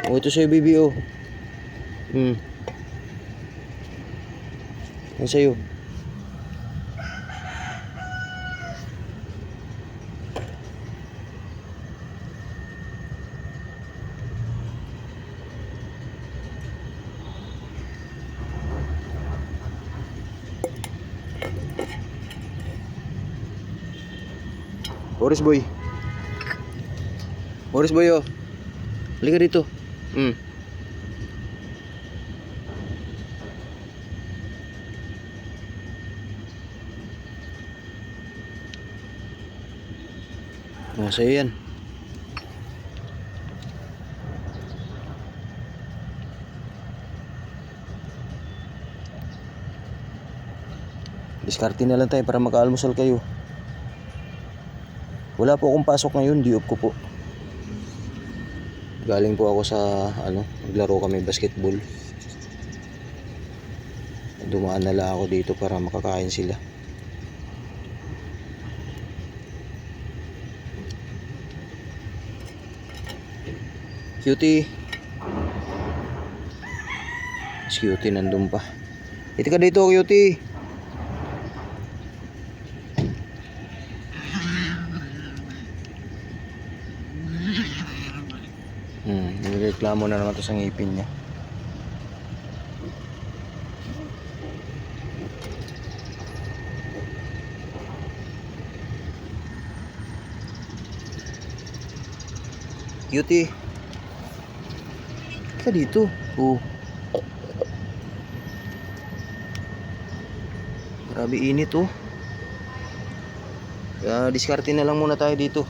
O, ito sa'yo, baby, oh. Yan sa'yo. Boris boy. Boris boy, oh. Halika dito. Oh, sa'yo yan. Diskarte na lang tayo para makaalmusal kayo. Wala po akong pasok ngayon, di off ko po. Galing po ako sa naglaro kami basketball. Dumaan na lang ako dito para makakain sila. Cutie. Si Cutie nandun pa. Ito ka dito, Cutie. Nireklamo na naman to sa ngipin niya. Cutie. Ka dito. Oh. Grabe init, oh. Kaya diskarte na lang muna tayo dito.